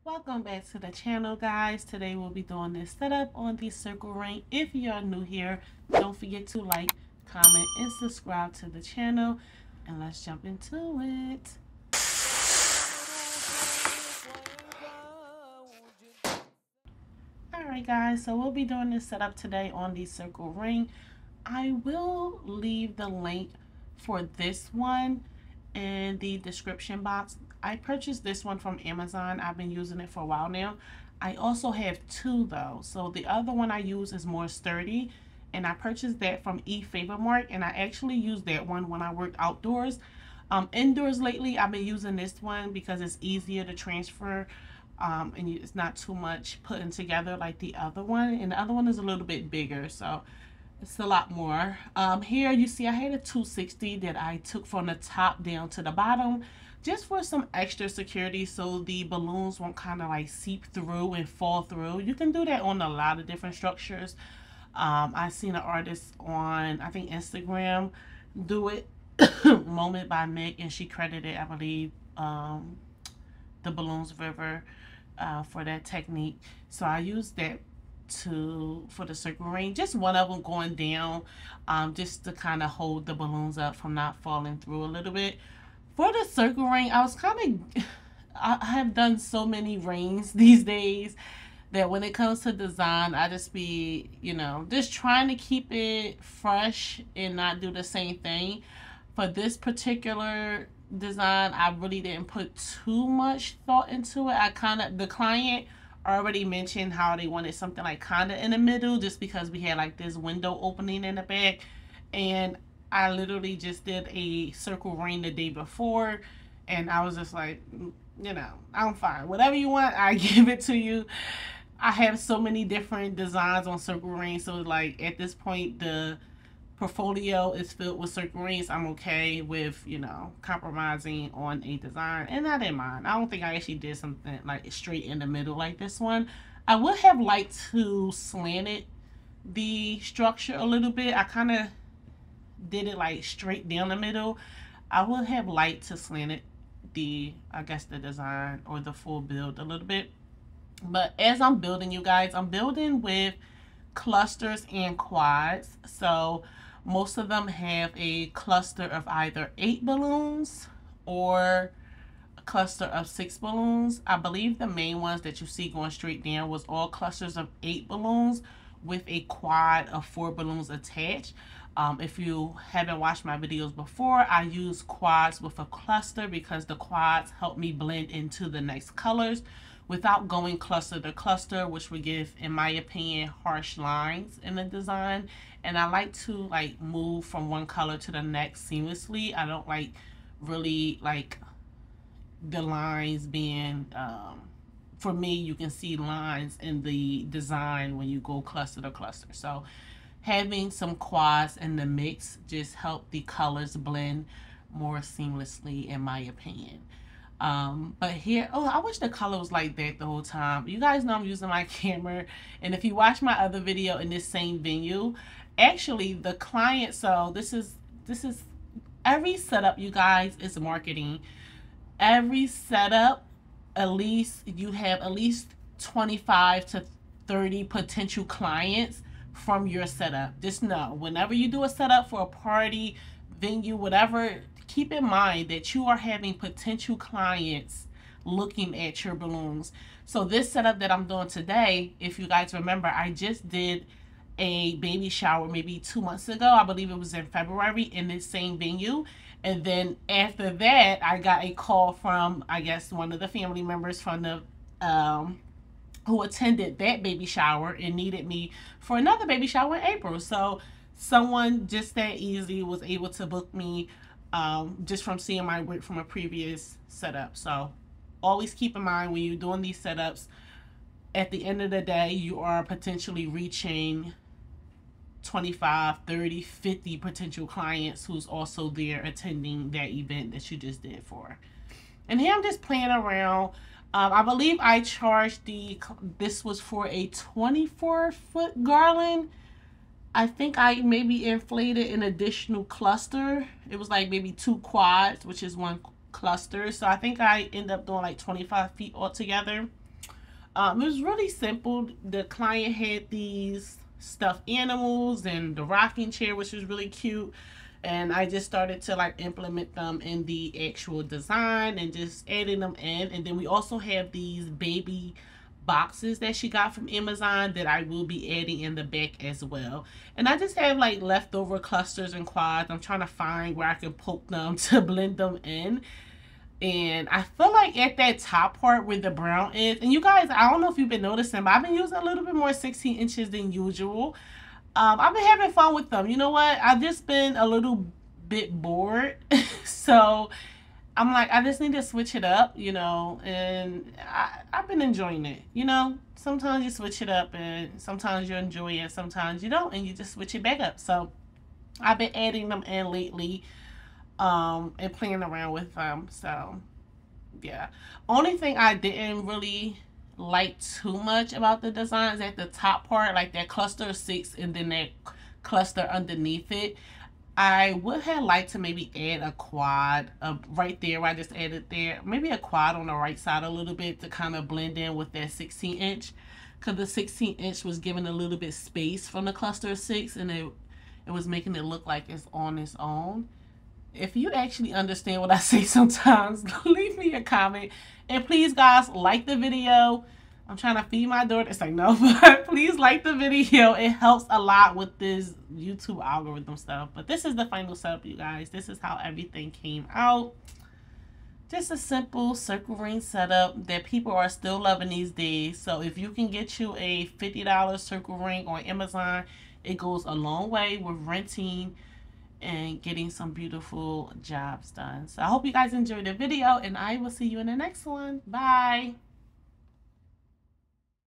Welcome back to the channel, guys. Today we'll be doing this setup on the circle ring. If you are new here, don't forget to like, comment, and subscribe to the channel. And let's jump into it. Alright guys, so we'll be doing this setup today on the circle ring. I will leave the link for this one in the description box. I purchased this one from Amazon. I've been using it for a while now. I also have two though. So the other one I use is more sturdy, and I purchased that from eFavorMark, and I actually use that one when I work outdoors. Indoors lately I've been using this one because it's easier to transfer, and it's not too much putting together like the other one, and the other one is a little bit bigger, so it's a lot more. Here you see I had a 260 that I took from the top down to the bottom just for some extra security, so the balloons won't kind of like seep through and fall through. You can do that on a lot of different structures. I seen an artist on, I think, Instagram do it, Moment by Nick, and she credited, I believe, the Balloons River for that technique. So I used that for the circle ring, just one of them going down, just to kind of hold the balloons up from not falling through a little bit. For the circle ring, I was kind of, I have done so many rings these days that when it comes to design, I just be, just trying to keep it fresh and not do the same thing. For this particular design, I really didn't put too much thought into it. The client already mentioned how they wanted something like kind of in the middle, just because we had like this window opening in the back, and I literally just did a circle ring the day before, and I was just like, I'm fine, whatever you want, I give it to you. I have so many different designs on circle rings, so like at this point the portfolio is filled with circle rings. I'm okay with, compromising on a design, and I didn't mind. I don't think I actually did something like straight in the middle like this one. I would have liked to slant it, the structure, a little bit. I kind of did it like straight down the middle. I would have liked to slant it, the design or the full build a little bit. But as I'm building, you guys, I'm building with clusters and quads. So most of them have a cluster of either 8 balloons or a cluster of 6 balloons. I believe the main ones that you see going straight down was all clusters of 8 balloons with a quad of 4 balloons attached. If you haven't watched my videos before, I use quads with a cluster because the quads help me blend into the next colors without going cluster to cluster, which would give, in my opinion, harsh lines in the design. And I like to like move from one color to the next seamlessly. I don't like really like the lines being, for me, you can see lines in the design when you go cluster to cluster. So having some quads in the mix just help the colors blend more seamlessly, in my opinion. But here, oh, I wish the color was like that the whole time. You guys know I'm using my camera, and if you watch my other video in this same venue, actually the client, so this is every setup, you guys, is marketing. Every setup, at least you have at least 25 to 30 potential clients from your setup. Just know, whenever you do a setup for a party, venue, whatever, keep in mind that you are having potential clients looking at your balloons. So this setup that I'm doing today, if you guys remember, I just did a baby shower maybe 2 months ago. I believe it was in February in this same venue. And then after that, I got a call from, I guess, one of the family members from the who attended that baby shower and needed me for another baby shower in April. So someone just that easy was able to book me, just from seeing my work from a previous setup. So always keep in mind when you're doing these setups, at the end of the day, you are potentially reaching 25, 30, 50 potential clients who's also there attending that event that you just did for. And here I'm just playing around. I believe I charged this was for a 24-foot garland. I think I maybe inflated an additional cluster. It was like maybe 2 quads, which is 1 cluster. So I think I end up doing like 25 feet altogether. It was really simple. The client had these stuffed animals and the rocking chair, which was really cute. And I just started to like implement them in the actual design and just adding them in. And then we also have these baby boxes that she got from Amazon that I will be adding in the back as well. And I just have like leftover clusters and quads. I'm trying to find where I can poke them to blend them in. And I feel like at that top part where the brown is, and you guys, I don't know if you've been noticing, but I've been using a little bit more 16 inches than usual. I've been having fun with them. You know what? I've just been a little bit bored. So I'm like, I just need to switch it up, you know, and I've been enjoying it. You know, sometimes you switch it up and sometimes you enjoy it, sometimes you don't, and you just switch it back up. So I've been adding them in lately and playing around with them. So yeah, only thing I didn't really like too much about the designs at the top part, like that cluster of 6 and then that cluster underneath it. I would have liked to maybe add a quad right there where I just added there, maybe a quad on the right side a little bit to kind of blend in with that 16 inch, because the 16 inch was giving a little bit space from the cluster of 6 and it was making it look like it's on its own. If you actually understand what I say sometimes, leave me a comment. And please, guys, like the video. I'm trying to feed my daughter. It's like, no, but please like the video. It helps a lot with this YouTube algorithm stuff. But this is the final setup, you guys. This is how everything came out. Just a simple circle ring setup that people are still loving these days. So if you can get you a $50 circle ring on Amazon, it goes a long way with renting and getting some beautiful jobs done. So I hope you guys enjoyed the video, and I will see you in the next one. Bye.